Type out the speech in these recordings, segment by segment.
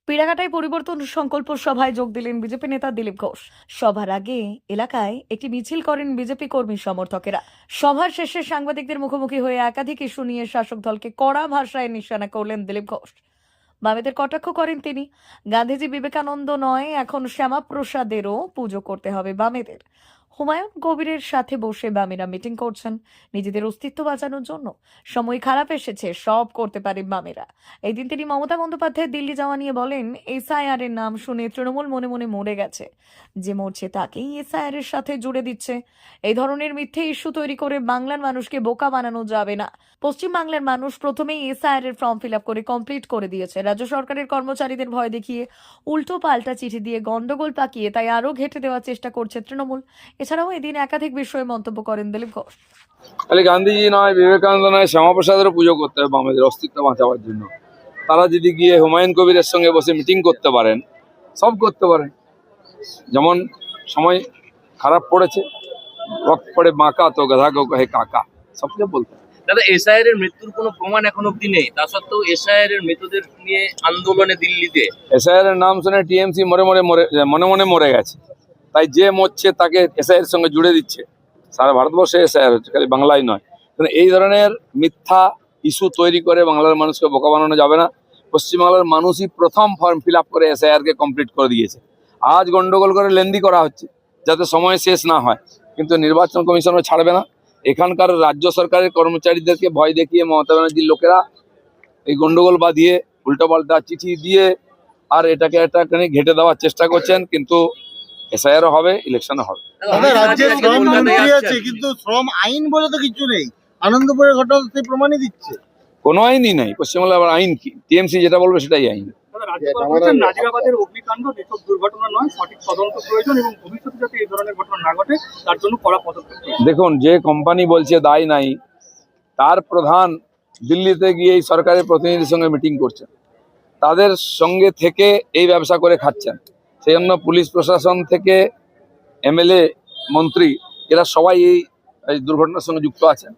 পিড়াঘাটায় পরিবর্তন সংকল্প সভায় যোগ দিলেন বিজেপি নেতা দিলীপ ঘোষ। সভার আগে এলাকায় একটি মিছিল করেন বিজেপি কর্মী সমর্থকেরা। সভার শেষে সাংবাদিকদের মুখোমুখি হয়ে একাধিক ইস্যু নিয়ে শাসক দলকে কড়া ভাষায় নিশানা করলেন দিলীপ ঘোষ। বামেদের কটাক্ষ করেন তিনি। গান্ধীজি বিবেকানন্দ নয়, এখন শ্যামাপ্রসাদেরও পুজো করতে হবে বামেদের। হুমায়ুন কবিরের সাথে বসে বামেরা মিটিং করছেন নিজেদের অস্তিত্ব বাঁচানোর জন্য। সময় খারাপ এসেছে, সব করতে পারে বামেরা। এই দিন তিনি মমতা বন্দ্যোপাধ্যায় দিল্লি যাওয়া নিয়ে বলেন, এসআইআর এর নাম শুনে তৃণমূল মনে মনে মরে গেছে, যে মরছে তাকেই এসআইআর এর সাথে জুড়ে দিচ্ছে। এই ধরনের মিথ্যে ইস্যু তৈরি করে বাংলার মানুষকে বোকা বানানো যাবে না। পশ্চিম বাংলার মানুষ প্রথমেই এসআইআর এর ফর্ম ফিল আপ করে কমপ্লিট করে দিয়েছে। রাজ্য সরকারের কর্মচারীদের ভয় দেখিয়ে উল্টো পাল্টা চিঠি দিয়ে গন্ডগোল পাকিয়ে তাই আরো ঘেঁটে দেওয়ার চেষ্টা করছে তৃণমূল। এছাড়াও এদিন একাধিক বিষয়ে মন্তব্য করেন দিলীপ ঘোষ। খালি গান্ধীজি নয়, বিবেকানন্দ নয়, শ্যামাপ্রসাদেরও পুজো করতে হবে আমাদের অস্তিত্ব বাঁচাবার জন্য। তারা যদি গিয়ে হুমায়ুন কবিরের সঙ্গে বসে মিটিং করতে পারেন, সব করতে পারেন। যেমন সময় খারাপ পড়েছে, রক্ত পড়ে বাঁকা তো গাধা গো কহে কাকা, সবকে বলতে হবে। দাদা, এসআইআর এর মৃত্যুর কোনো প্রমাণ এখন অব্দি নেই, তা সত্ত্বেও এসআইআর এর মৃতদের নিয়ে আন্দোলনে দিল্লিতে এসআইআর এর নাম শুনে টিএমসি মনে মনে মরে গেছে। তাই যে মরছে তাকে এসআইআর এর সঙ্গে জুড়ে দিচ্ছে। সারা ভারতবর্ষে এসআইআর হচ্ছে, খালি বাংলায় নয়। কিন্তু এই ধরনের মিথ্যা ইস্যু তৈরি করে বাংলার মানুষকে বোকা বানানো যাবে না। পশ্চিমবাংলার মানুষই প্রথম ফর্ম ফিল আপ করে এসআইআর কে কমপ্লিট করে দিয়েছে। আজ গন্ডগোল করে লেন্দি করা হচ্ছে যাতে সময় শেষ না হয়, কিন্তু নির্বাচন কমিশনও ছাড়বে না। এখানকার রাজ্য সরকারের কর্মচারীদেরকে ভয় দেখিয়ে মমতা ব্যানার্জির লোকেরা এই গন্ডগোল বাঁধিয়ে উল্টোপাল্টা চিঠি দিয়ে আর এটাকে ঘেঁটে দেওয়ার চেষ্টা করছেন। কিন্তু এসআইআরও হবে, ইলেকশনও হবে। রাজ্যে শ্রম মন্ত্রী আছে, কিন্তু শ্রম আইন বলে তো কিছু নেই। আনন্দপুরের ঘটনা সেই প্রমাণই দিচ্ছে। কোনো আইনই নাই পশ্চিমবাংলায়, আবার আইন কি? টিএমসি যেটা বলবে সেটাই আইন। নাজিরাবাদের অগ্নিকাণ্ড যেসব দুর্ঘটনা নয়, সঠিক তদন্ত প্রয়োজন এবং ভবিষ্যতে যাতে এই ধরনের ঘটনা না ঘটে তার জন্য কড়া পদক্ষেপ প্রয়োজন। দেখুন, যে কোম্পানি বলছে দায় নাই, তার প্রধান দিল্লিতে গিয়ে এই সরকারের প্রতিনিধির সঙ্গে মিটিং করছেন, তাদের সঙ্গে থেকে এই ব্যবসা করে খাচ্ছেন। সেই জন্য পুলিশ প্রশাসন থেকে এমএলএ, মন্ত্রী, এরা সবাই এই দুর্ঘটনার সঙ্গে যুক্ত আছেন।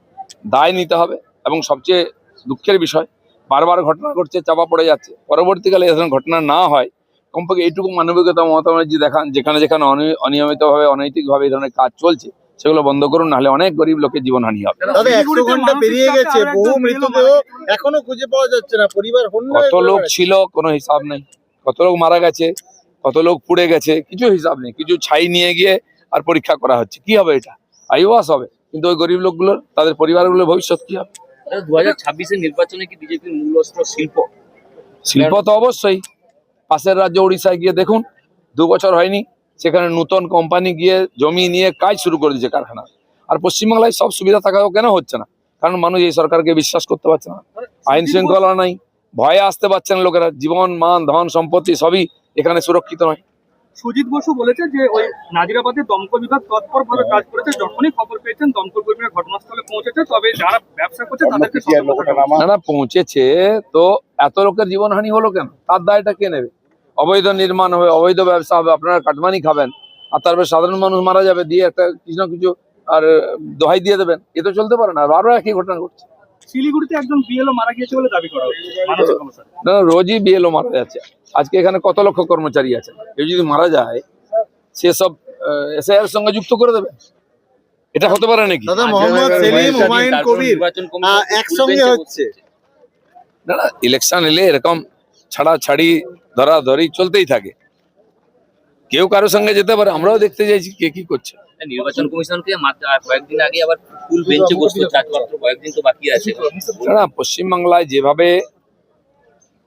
দায় নিতে হবে। এবং সবচেয়ে দুঃখের বিষয়, বারবার ঘটনা ঘটছে, চাপা পড়ে যাচ্ছে। পরবর্তীকালে এই ধরনের ঘটনা না হয়, কমপক্ষে এইটুকু মানবিকতা মমতা ব্যানার্জি দেখান। যেখানে যেখানে অনিয়মিতভাবে, অনৈতিকভাবে এই ধরনের কাজ চলছে, সেগুলো বন্ধ করুন, নাহলে অনেক গরিব লোকের জীবনহানি হবে। 100 ঘন্টা পেরিয়ে গেছে, বহু মৃতদেহ এখনো খুঁজে পাওয়া যাচ্ছে না। পরিবার কত লোক ছিল কোনো হিসাব নেই, কত লোক মারা গেছে, কত লোক পুড়ে গেছে, কিছু হিসাব নেই। কিছু ছাই নিয়ে গিয়ে আর পরীক্ষা করা হচ্ছে। কি হবে? এটা আইওয়াস হবে, কিন্তু ওই গরিব লোকগুলোর, তাদের পরিবারগুলোর ভবিষ্যৎ কি হবে? 2026-এর নির্বাচনে কি বিজেপির মূল অস্ত্র শিল্প? শিল্প তো অবশ্যই। পাশের রাজ্য উড়িষ্যায় গিয়ে দেখুন, 2 বছর হয়নি, সেখানে নতুন কোম্পানি গিয়ে জমি নিয়ে কাজ শুরু করে দিয়েছে, কারখানা। আর পশ্চিমবাংলায় সব সুবিধা থাকাও কেন হচ্ছে না? কারণ মানুষ এই সরকারকে বিশ্বাস করতে পারছে না। আইন শৃঙ্খলা নাই, ভয়ে আসতে পারছেন লোকেরা। জীবন, মান, ধন, সম্পত্তি সবই এখানে সুরক্ষিত নয়। সুজিত বসু বলেছে যে ওই নাজিরাবাদের দমকল বিভাগ তৎপরভাবে কাজ করেছে, যখনই খবর পেয়েছেন দমকল কর্মীরা ঘটনাস্থলে পৌঁছেছে, তবে যারা ব্যবসা করছে তাদেরকে সতর্ক থাকা উচিত। না, পৌঁছেছে তো এত লোকের জীবনহানি হলো কেন? তার দায়টা কে নেবে? অবৈধ নির্মাণ হবে, অবৈধ ব্যবসা হবে, আপনারা কাটমানি খাবেন, আর তারপরে সাধারণ মানুষ মারা যাবে, দিয়ে একটা কিছু না কিছু আর দোহাই দিয়ে দেবেন। এ তো চলতে পারে না। আরো একই ঘটনা ঘটছে। শিলিগুড়িতে একজন বিএলও মারা গিয়েছে বলে দাবি করা হচ্ছে। মানসিক সমস্যা। না, রোজই বিএলও মারা যাচ্ছে। আজকে এখানে কত লক্ষ কর্মচারী আছে, কেউ যদি মারা যায় সেসব এসআইআর এর সঙ্গে যুক্ত করে দেবে? এটা হতে পারে নাকি? দাদা, মোহাম্মদ সেলিম, হুমায়ুন কবির একসঙ্গে হচ্ছে। না, ইলেকশন এলে এরকম ছাড়াছাড়ি, ধরাধরি চলতেই থাকে। কেউ কারোর সঙ্গে যেতে পারে। আমরাও দেখতে চাইছি কে কি করছে। নির্বাচন কমিশনকে কয়েকদিন আগে আবার ফুল বেঞ্চে বসতে হচ্ছে, মাত্র কয়েকদিন তো বাকি আছে। না, পশ্চিমবাংলায় যেভাবে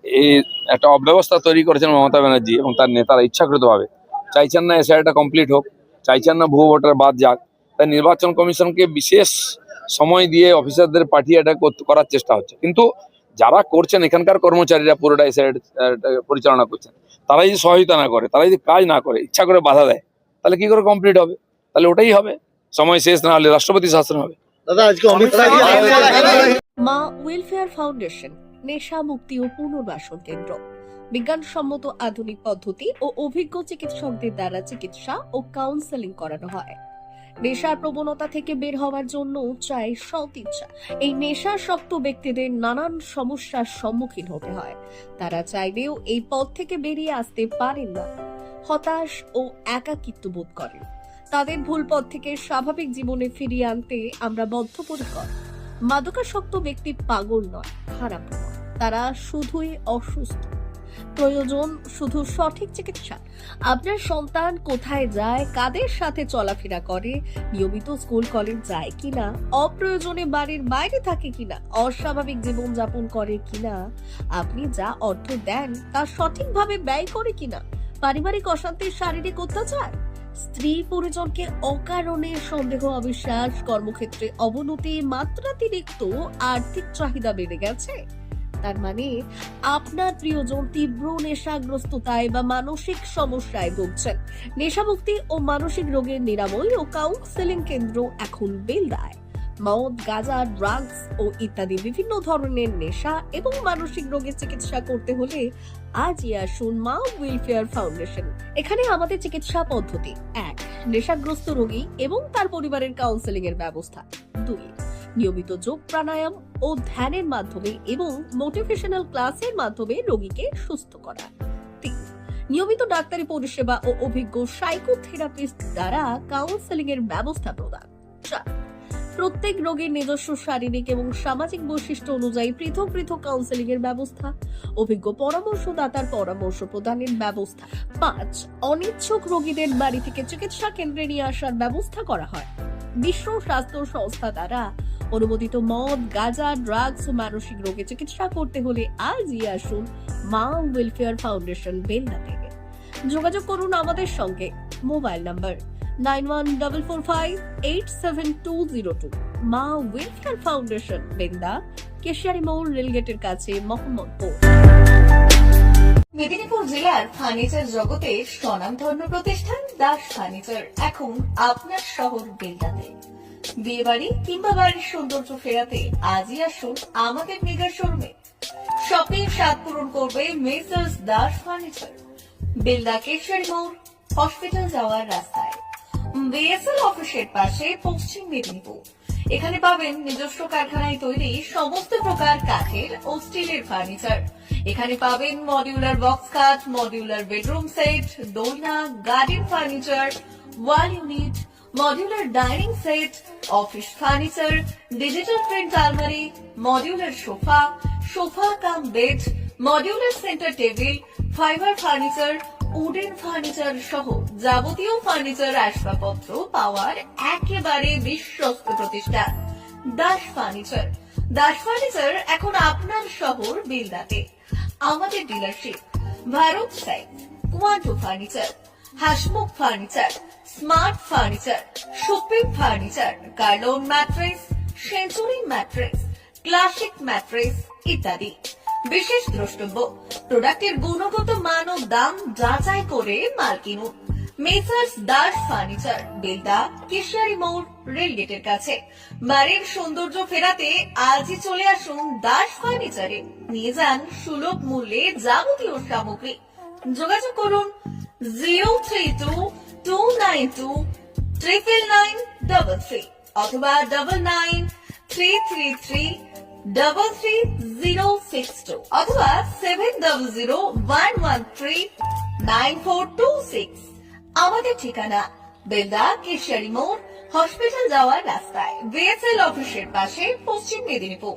এই একটা অব্যবস্থা তৈরি করেছেন মমতা ব্যানার্জি এবং তার নেতারা ইচ্ছাকৃতভাবে চাইছেন না এসআইআরটা কমপ্লিট হোক, চাইছেন না ভুয়ো ভোটার বাদ যাক। তাই নির্বাচন কমিশনকে বিশেষ সময় দিয়ে অফিসারদের পাঠিয়ে এটা করার চেষ্টা হচ্ছে। কিন্তু যারা করছেন, এখানকার কর্মচারীরা পুরোটা এসআইআর পরিচালনা করছেন, তারা যদি সহায়তা না করে, তারা যদি কাজ না করে, ইচ্ছা করে বাধা দেয়, তাহলে কি করে কমপ্লিট হবে? তাহলে ওটাই হবে, সময় শেষ না হলে রাষ্ট্রপতি শাসন হবে। দাদা, আজকে অমিত শাহ মা ওয়েলফেয়ার ফাউন্ডেশন নেশা মুক্তি ও পুনর্বাসন কেন্দ্র। বিজ্ঞানসম্মত আধুনিক পদ্ধতি ও অভিজ্ঞ চিকিৎসকদের দ্বারা চিকিৎসা ও কাউন্সেলিং করানো হয়। নেশার প্রবণতা থেকে বের হওয়ার জন্য চাই সৎ ইচ্ছা। এই নেশাসক্ত ব্যক্তিদের নানান সমস্যার সম্মুখীন হতে হয়। তারা চাইলেও এই পথ থেকে বেরিয়ে আসতে পারেন না, হতাশ ও একাকিত্ব বোধ করেন। তাদের ভুল পথ থেকে স্বাভাবিক জীবনে ফিরিয়ে আনতে আমরা বদ্ধপরিকর। মাদকাসক্ত ব্যক্তি পাগল নয়, খারাপ নয়, তারা শুধুই অসুস্থ। প্রয়োজন শুধু সঠিক চিকিৎসা। আপনার সন্তান কোথায় যায়, কাদের সাথে চলাফেরা করে, নিয়মিত স্কুল কলেজ যায় কিনা, অপ্রয়োজনে বাড়ির বাইরে থাকে কিনা, অস্বাভাবিক জীবনযাপন করে কিনা, আপনি যা অর্থ দেন তা সঠিকভাবে ব্যয় করে কিনা, পারিবারিক অশান্তি, শারীরিক অত্যাচার, স্ত্রী পরিজনকে অকারণে সন্দেহ, অবিশ্বাস, কর্মক্ষেত্রে অবনতি, মাত্রাতিরিক্ত আর্থিক চাহিদা বেড়ে গেছে। তার মানে আপনার প্রিয়জন তীব্র নেশাগ্রস্ততায় বা মানসিক সমস্যায় ভুগছেন। নেশামুক্তি ও মানসিক রোগের নিরাময় ও কাউন্সেলিং কেন্দ্র এখন বেলদায়। মদ, গাঁজা, ড্রাগস ও ইত্যাদি বিভিন্ন ধরনের নেশা এবং মানসিক রোগের চিকিৎসা করতে হলে আজই আসুন মা ওয়েলফেয়ার ফাউন্ডেশন। এখানে আমাদের চিকিৎসা পদ্ধতি: 1. নেশাগ্রস্ত রোগী এবং তার পরিবারের কাউন্সেলিং এর ব্যবস্থা। 2. নিয়মিত যোগ, প্রাণায়াম ও ধ্যানের মাধ্যমে এবং মোটিভেশনাল ক্লাসের মাধ্যমে রোগীকে সুস্থ করা। 3. নিয়মিত ডাক্তারি পরিষেবা ও অভিজ্ঞ সাইকোথেরাপিস্ট দ্বারা কাউন্সেলিং এর ব্যবস্থা প্রদান। 4. প্রত্যেক রোগীর নিজস্ব শারীরিক এবং সামাজিক বৈশিষ্ট্য অনুযায়ী পৃথক পৃথক কাউন্সেলিং এর ব্যবস্থা, অভিজ্ঞ পরামর্শদাতার পরামর্শ প্রদানের ব্যবস্থা। 5. অনিচ্ছুক রোগীদের বাড়ি থেকে চিকিৎসা কেন্দ্রে নিয়ে আসার ব্যবস্থা করা হয়। বিশ্ব স্বাস্থ্য সংস্থা দ্বারা অনুমোদিত মদ, গাঁজা, ড্রাগস ও মানসিক রোগে চিকিৎসা করতে হলে আজই আসুন মা ওয়েলফেয়ার ফাউন্ডেশন বেলদা থেকে। যোগাযোগ করুন আমাদের সঙ্গে। Mobile number 9144587202। মা ওয়েলফেয়ার ফাউন্ডেশন, বেলদা, কেশিয়ারি মোড়, রেলগেটের কাছে, মোহাম্মদপুর। মেদিনীপুর জেলার ফার্নিচার জগতে স্বনামধন্য প্রতিষ্ঠান দাস ফার্নিচার এখন আপনার শহর বেলদাতে। বিয়ে বাড়ি কিংবা বাড়ির সৌন্দর্য ফেরাতে আজই আসুন আমাদের মেগা শোরুমে। শপিং স্বাদ পূরণ করবে মেসার্স দাস ফার্নিচার, বেলদা, কেশিয়ারি মোড়, হসপিটাল যাওয়ার রাস্তায়, বিএসএল অফিসের পাশে, পশ্চিম মেদিনীপুর। এখানে পাবেন নিজস্ব কারখানায় তৈরি সমস্ত প্রকার কাঠের ও স্টিলের ফার্নিচার। এখানে পাবেন মডিউলার বক্স খাট, মডিউলার বেডরুম সেট, দোলনা, garden furniture, wall unit, modular dining set, office furniture, digital print আলমারি, modular sofa, sofa cum bed, modular centre table, fibre furniture, wooden furniture সহ যাবতীয় ফার্নিচার আসবাবপত্র পাওয়ার একেবারে বিশ্বস্ত প্রতিষ্ঠান দাস ফার্নিচার। দাস ফার্নিচার এখন আপনার শহর বেলদাতে। আমাদের dealership: Bharat side, Quanto furniture, Hasmukh furniture, smart furniture, supreme furniture, Kurlon mattress, century mattress, classic mattress ইত্যাদি। বিশেষ দ্রষ্টব্য: প্রোডাক্টের গুণগত মান ও দাম যাচাই করে মাল কিনুন। মেসার্স দাস ফার্নিচার, বেলদা, কেশিয়ারি মোড়, রেলগেটের কাছে। বাড়ির সৌন্দর্য ফেরাতে আজই চলে আসুন দাস ফার্নিচারে। নিয়ে যান সুলভ মূল্যে যাবতীয় সামগ্রী। যোগাযোগ করুন 03229239933 অথবা 9933333062 অথবা 7001139426। আমাদের ঠিকানা বেলদা, কেশিয়ারি মোড়, হসপিটাল যাওয়ার রাস্তায়, বিএসএল অফিসের পাশে, পশ্চিম মেদিনীপুর।